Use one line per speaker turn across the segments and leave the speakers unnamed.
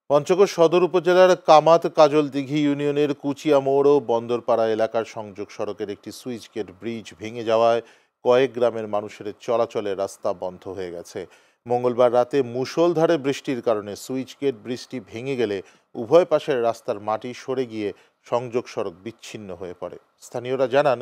পঞ্চগড় সদর উপজেলার কামাত কাজল দিঘি ইউনিয়নের কুচিয়া মোড় ও বন্দরপাড়া এলাকার সংযোগ সড়কের একটি সুইচ গেট ব্রিজ ভেঙে যাওয়ায় কয়েক গ্রামের মানুষের চলাচলের রাস্তা বন্ধ হয়ে গেছে। মঙ্গলবার রাতে মুষলধারে বৃষ্টির কারণে সুইচ গেট ব্রিজটি ভেঙে গেলে উভয় পাশের রাস্তার মাটি সরে গিয়ে সংযোগ সড়ক বিচ্ছিন্ন হয়ে পড়ে। স্থানীয়রা জানান,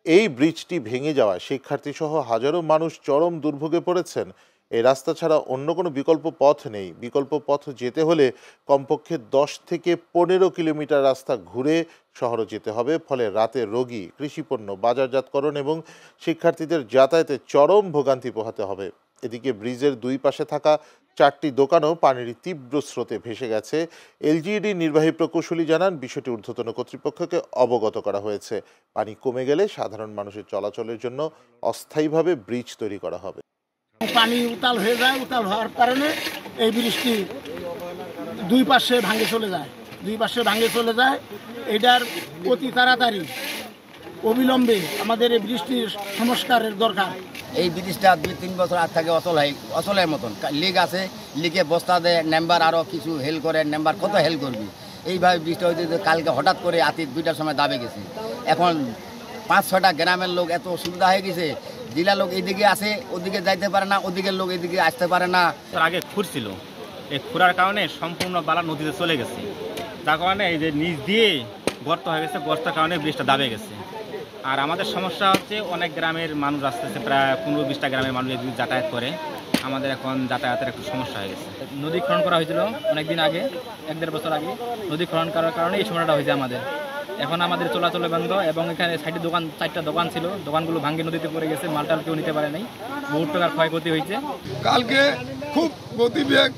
এই ব্রিজটি ভেঙে যাওয়ায় শিক্ষার্থীসহ হাজারো মানুষ চরম দুর্ভোগে পড়েছেন। এই রাস্তা ছাড়া অন্য কোনো বিকল্প পথ নেই। বিকল্প পথ যেতে হলে কমপক্ষে 10 থেকে 15 কিলোমিটার রাস্তা ঘুরে শহরে যেতে হবে। ফলে রাতে রোগী, কৃষিপণ্য বাজারজাতকরণ এবং শিক্ষার্থীদের যাতায়াতে চরম ভোগান্তি পোহাতে হবে। এদিকে ব্রিজের দুই পাশে থাকা 4টি দোকানও পানির তীব্র স্রোতে ভেসে গেছে। এলজিইডি নির্বাহী প্রকৌশলী জানান, বিষয়টি ঊর্ধ্বতন কর্তৃপক্ষকে অবগত করা হয়েছে। পানি কমে গেলে সাধারণ মানুষের চলাচলের জন্য অস্থায়ীভাবে ব্রিজ তৈরি করা হবে।
পানি উতাল হয়ে যায়, উতাল হওয়ার কারণে এই ব্রিজটি দুই পাশে ভাঙে চলে যায়। এটার অতি তাড়াতাড়ি অবিলম্বে আমাদের এই ব্রিজটির সংস্কারের দরকার।
এই ব্রিজটা 2-3 বছর আগ থেকে অচলের মতন লিক আছে, লিকে বস্তা দেয়, নেম্বার আরও কিছু হেল করে, নেম্বার কত হেল করবি। এইভাবে ব্রিজটা হইতে কালকে হঠাৎ করে রাতে 2টার সময় দাবে গেছে। এখন 5-6টা গ্রামের লোক এত অসুবিধা হয়ে গেছে, জেলা লোক এইদিকে আসে ওদিকে যাইতে পারে না, ওদিকের লোক এইদিকে আসতে পারে না।
আগে খুঁড়ছিল, এই খুঁড়ার কারণে সম্পূর্ণ বালা নদীতে চলে গেছে। যার কারণে এই যে নিচ দিয়ে গর্ত হয়ে গেছে, গর্তের কারণে ব্রিজটা দাবে গেছে। আর আমাদের সমস্যা হচ্ছে, অনেক গ্রামের মানুষ আসতেছে, প্রায় 15-20টা গ্রামের মানুষ এই যাতায়াত করে। আমাদের এখন যাতায়াতের একটু সমস্যা হয়ে গেছে।
নদী খনন করা হয়েছিল অনেকদিন আগে, 1-1.5 বছর আগে নদী খনন করার কারণে এই সমস্যাটা হয়েছে আমাদের। এখন আমাদের চলাচল বন্ধ এবং এখানে সাইডে 4টা দোকান ছিল, দোকানগুলো ভাঙ্গে নদীতে পড়ে গেছে, মালটাল কেউ নিতে পারে নাই, বহু টাকার ক্ষয়ক্ষতি হয়েছে।
কালকে খুব গতিবেগ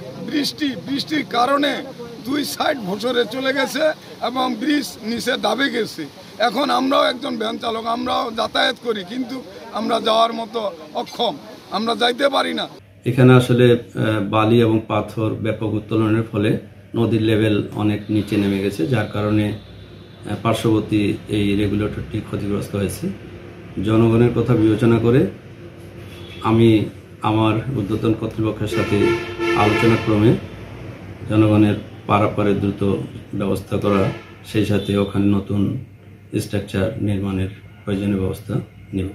বৃষ্টির কারণে 2 সাইড ভোসরে চলে গেছে এবং ব্রিজ নিচে দাবে গেছে। এখন আমরাও একজন ভ্যান চালক, আমরাও যাতায়াত করি, কিন্তু আমরা যাওয়ার মতো অক্ষম, আমরা যাইতে পারি না।
এখানে আসলে বালি এবং পাথর ব্যাপক উত্তোলনের ফলে নদীর লেভেল অনেক নিচে নেমে গেছে, যার কারণে পার্শ্ববর্তী এই রেগুলেটরটি ক্ষতিগ্রস্ত হয়েছে। জনগণের কথা বিবেচনা করে আমি আমার ঊর্ধ্বতন কর্তৃপক্ষের সাথে আলোচনা ক্রমে জনগণের পারাপারের দ্রুত ব্যবস্থা করা, সেই সাথে ওখানে নতুন স্ট্রাকচার নির্মাণের প্রয়োজনীয় ব্যবস্থা নেব।